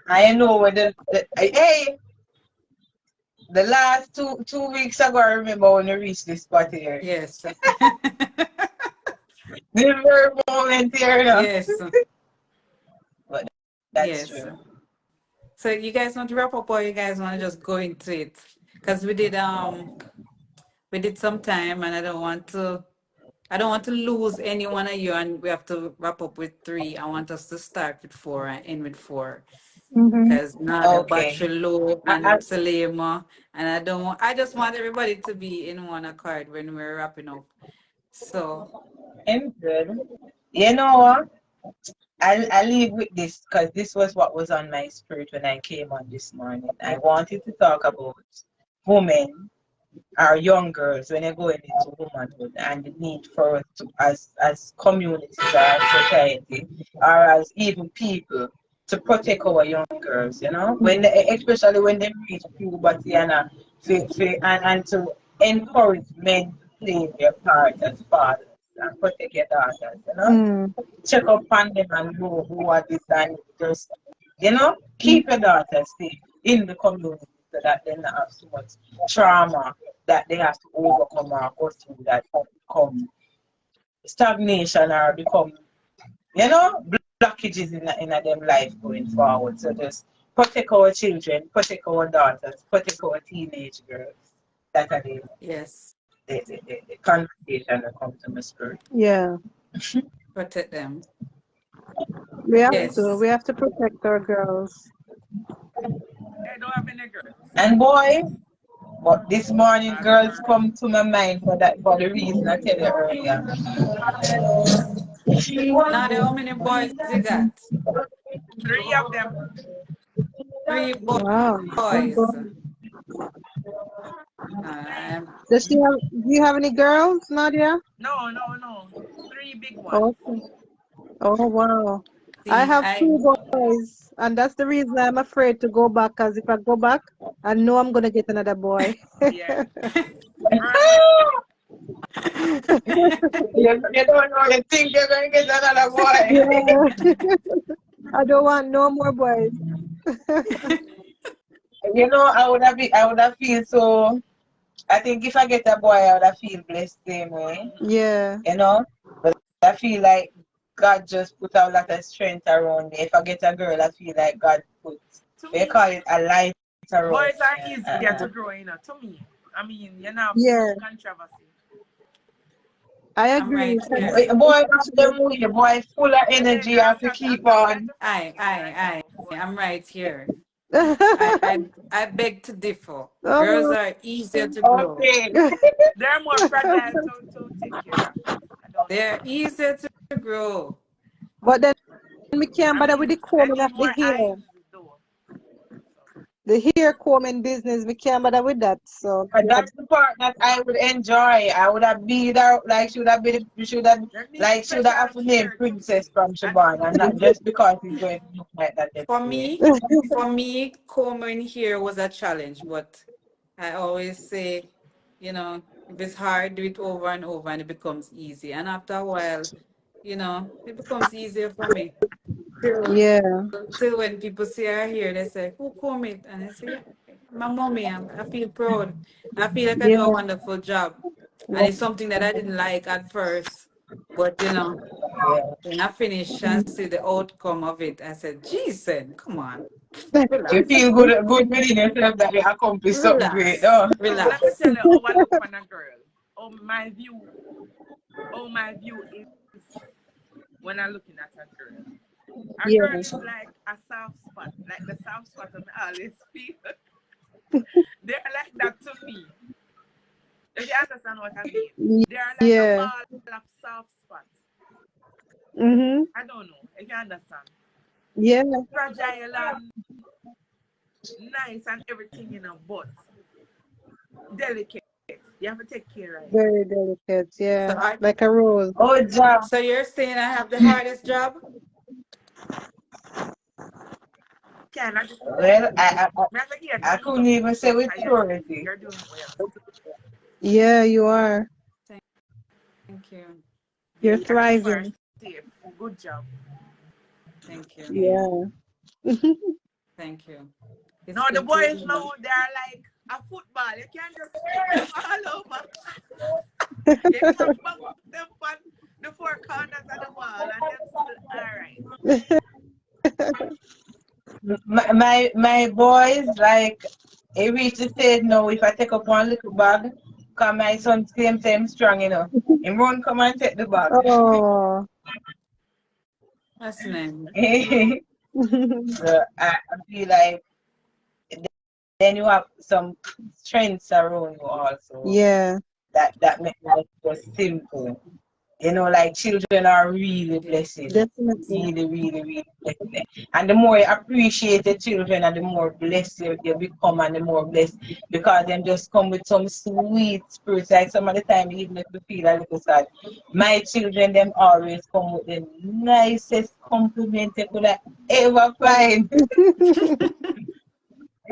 I know where hey, the last two weeks ago, I remember when you reached this spot here. Yes. The very moment here, Yes. But that's Yes. true. So you guys want to wrap up or you guys want to just go into it? Because we did some time and I don't want to lose any one of you and we have to wrap up with 3. I want us to start with 4 and end with 4. Mhm. Because now the Okay. battery low I, and Salema and I just want everybody to be in one accord when we're wrapping up. So I'm good. You know what? I'll leave with this because this was what was on my spirit when I came on this morning. I wanted to talk about women our young girls when they're going into womanhood and the need for us to, as communities or as society or as even people to protect our young girls, when especially when they reach puberty and to encourage men to play their part as fathers and protect your daughters. Mm. Check up on them and know who are this and just keep your daughters safe in the community so that they don't have so much trauma that they have to overcome or go through that become stagnation or become, blockages in them life going forward. So just protect our children, protect our daughters, protect our teenage girls. That are yes, the conversation that comes to my spirit. Yeah. protect them. Yes. We have to protect our girls. I don't have any girls. And boys, but this morning As girls per come to my mind for the reason I tell you earlier. Now, how many boys you got? three of them. Three Wow. boys. Um, Do you have any girls, Nadia? No. Three big ones. Okay. Oh, wow. I see, have I two boys, and that's the reason I'm afraid to go back, because if I go back, I know I'm going to get another boy. Yeah. Remember, You don't know, you think you're going to get another boy. Yeah. I don't want no more boys. You know, I would have feel so, I think if I get a boy, I would have feel blessed same way, Yeah. you know? But I feel like God just put a lot of strength around me. If I get a girl, I feel like God put, to they me, call it a light around boys are me. easier to grow, to me. I mean, you know, Yeah. controversy. I I'm agree. right here. Boy, have them way, boy, full of Yeah, energy, you have to keep on. I'm right here. I, Oh. I, I beg to differ. Girls are easier to grow. Okay. they're more fragile to take care of. I don't know. They're easier to grow. But then we can't I bother with mean, the they combing need of the more hair. eyes, though. So, The hair combing business, we can't bother with that. So, And that's the part that I would enjoy. I would have been there, like they need should have special a name care, to Princess me. from And Siobhan, and not just because he's going to look like that For every day. me, for me, combing here was a challenge, but I always say, if it's hard, do it over and over and it becomes easy. And after a while, it becomes easier for me. Till, yeah, till when people see her here, they say, who comb it? And I say, yeah, my mommy, I feel proud. I feel like I do a yeah, wonderful job. And it's something that I didn't like at first. But, Yeah. when I finish and see the outcome of it, I said, geez, Sen, come on, You relax, feel good within yourself that you accomplished something great, relax, oh. so let me relax. tell you how I look on a girl. Oh, my view is when I'm looking at a girl. A yeah, girl is like a soft spot, like the soft spot of me always feel. They're like that to me. If you understand what I mean. They're like a yeah. ball of soft spots. Mm-hmm. I don't know if you understand. Yeah, Fragile and nice and everything, but delicate. You have to take care of it. very delicate. So, Yeah, like a rose. Oh, ja. so you're saying I have the hardest job? Can I just Well, never hear I thumbs couldn't up even say with for you. surety. You're doing well. Yeah, you are. Thank you. You're Your kids are thriving. safe. Good job. Thank you. Yeah. Thank you. It's No, the good to boys hear. now they're like a football. You can't just kick them all over. You can't bounce them on the four corners of the wall and them still alright. My boys, like, he reached the stage now, if I take up one little bag, because my son same strong, Him run come and take the bag. Oh. That's nice. So I feel like then you have some strengths around you also. Yeah, That make life just simple. Like children are really Yes. blessing. definitely. Really, really, really blessing. And the more you appreciate the children and the more blessed you become and the more blessed because them just come with some sweet spirits. Like some of the time even if you feel a little sad. My children them always come with the nicest compliment you could have ever find.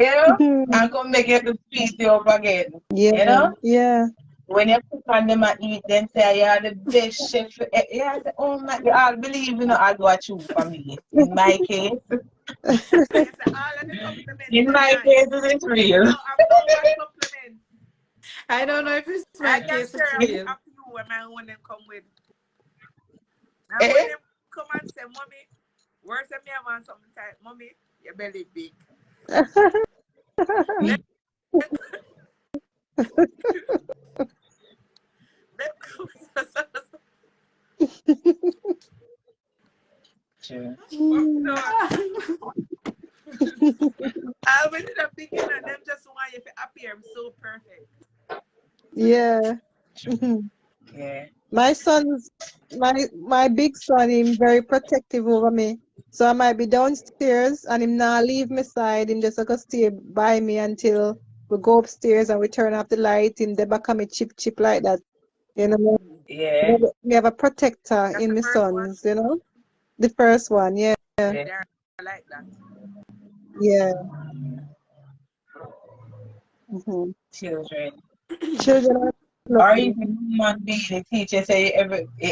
And come make you to feast you up again. You Yeah, know? yeah. When you cook on them and eat, them say you are the best chef. Yeah, oh my, you all believe, I'll do a chew for me. In my case, So you say all of the compliments in them my nice. case, it's You real. don't have no bad compliments. I don't know if it's I my can case, it's share real. a few when my own them come with. And when Eh? them come and say, Mommy, worse than me have on something type, Mommy, your belly big. Then them come Yeah. True. Yeah. My son's my big son, him very protective over me. So I might be downstairs and him not leave my side. Him just like stay by me until we go upstairs and we turn off the light. Him the back of me chip like that. You know, Yeah. we have a protector That's in the my first one. sons, The first one, yeah. Yeah. They're like that. Yeah. hmm Children. Children are Or lovely. even human being, the teacher say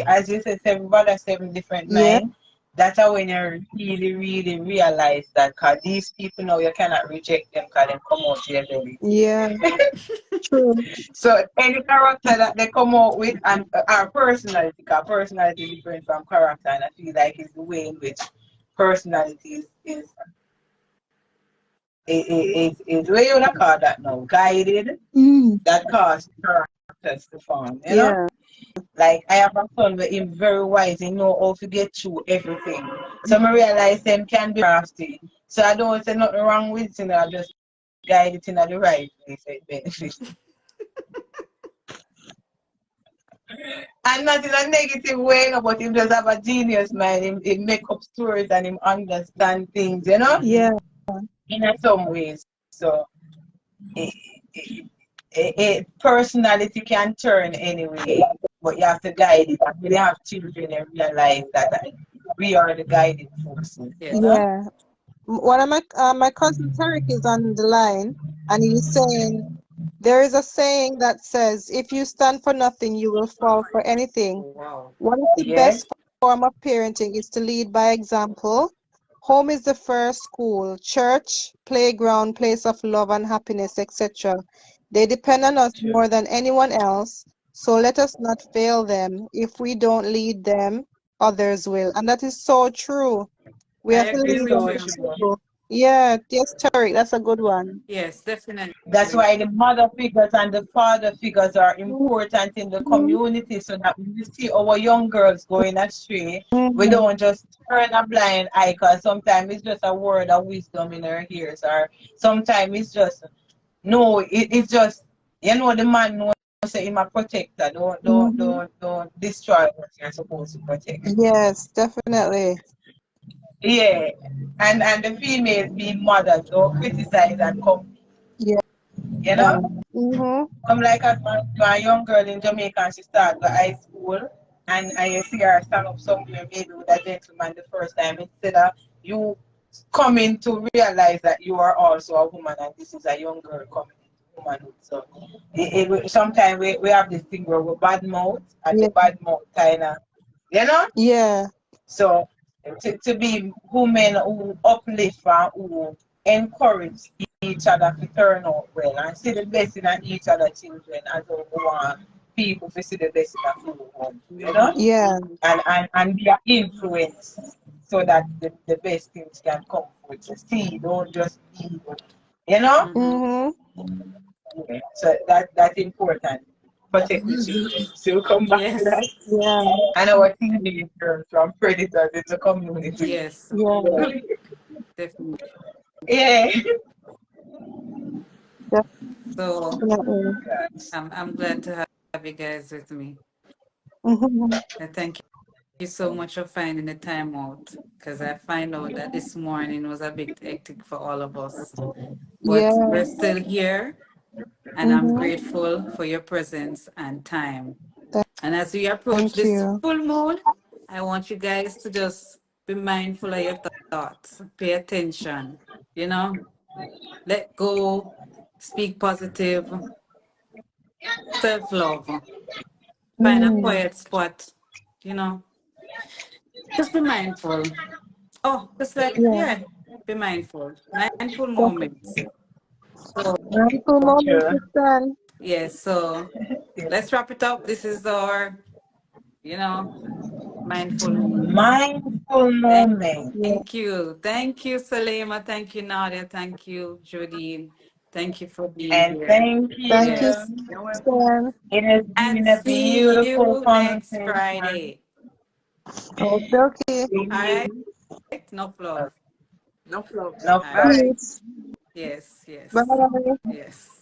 as you said, everybody has 7 different Yeah. minds. That's how when you really, really realize that cause these people now you cannot reject them because they come out your belly. Yeah. True. So any character that they come out with and our personality, because personality is different from character, and I feel like it's the way in which personality is way you call that now, guided, Mm. that cause characters to form, Yeah. Like I have a son but him very wise, he know how to get through everything. So I realize them can be crafty. So I don't say nothing wrong with it, I just guide it in the right way so it benefits. And not in a negative way, no, but him just have a genius mind. Him make up stories and him understand things, Yeah. in some ways. So it, personality can turn anyway, but you have to guide it. And we have children and realize that we are the guiding forces. Yes. Yeah. One of my cousin Tarek is on the line, and he's saying there is a saying that says, "If you stand for nothing, you will fall for anything." Wow. One of the Yeah, best form of parenting is to lead by example. Home is the first school, church, playground, place of love and happiness, etc. They depend on us true. more than anyone else, so let us not fail them. If we don't lead them, others will. And that is so true. We I have to agree It's lead with so you. them true. too. Yeah, yes, Tariq, that's a good one. Yes, definitely. That's why the mother figures and the father figures are important in the Mhm. community so that when we see our young girls going astray, we Mhm. don't just turn a blind eye because sometimes it's just a word of wisdom in our ears, or sometimes it's just, no, it's just, the man knows say him a protector. Mhm. Don't destroy what you're supposed to protect. Yes, definitely. Yeah. And the females being mothers, don't criticize and come, Yeah. you know? Mhm. I'm like a young girl in Jamaica and she started the high school and I see her stand up somewhere maybe with a gentleman the first time instead of you coming to realize that you are also a woman and this is a young girl coming into womanhood. So sometimes we have this thing where we bad mouth and the Yeah. bad mouth kind of, you know? Yeah. So to be women who uplift and who encourage each other to turn out well and see the best in each other children as we want people to see the best in our home, Mm-hmm. Yeah. Mm-hmm. and be an influence so that the best things can come forth. So see, don't just be, you know? Mm-hmm. Mhm. Okay. So that's important. Protect the children. So we'll come back to Yes. that. Yeah. And our teenagers from predators in the community. Yes. Yeah. Definitely. Yeah. So Definitely. I'm glad to have you guys with me. Mhm. And thank you so much for finding the time out because I find out that this morning was a bit hectic for all of us. But Yeah. we're still here and I'm Mhm. grateful for your presence and time. And as we approach Thank this you. full moon, I want you guys to just be mindful of your thoughts, pay attention, you know, let go, speak positive, self love, find a Mm. quiet spot, you know, just be mindful. Oh, just like, Yeah. yeah, be mindful. Mindful moments. Definitely. So, Mindful moment, Sure. sister. yes, so let's wrap it up. This is our, you know, mindful moments. Mindful Thank moment. Yeah. thank you. Thank you, Salema. Thank you, Nadia. Thank you, Jodene. Thank you for being And here. thank Thank you, you. Yes. You're welcome. sister. It has And been a see beautiful you next conversation. Friday. Okay. Okay. See All right? you. No love. No flows. No All right. problem. Peace. Yes, yes, Bye. yes.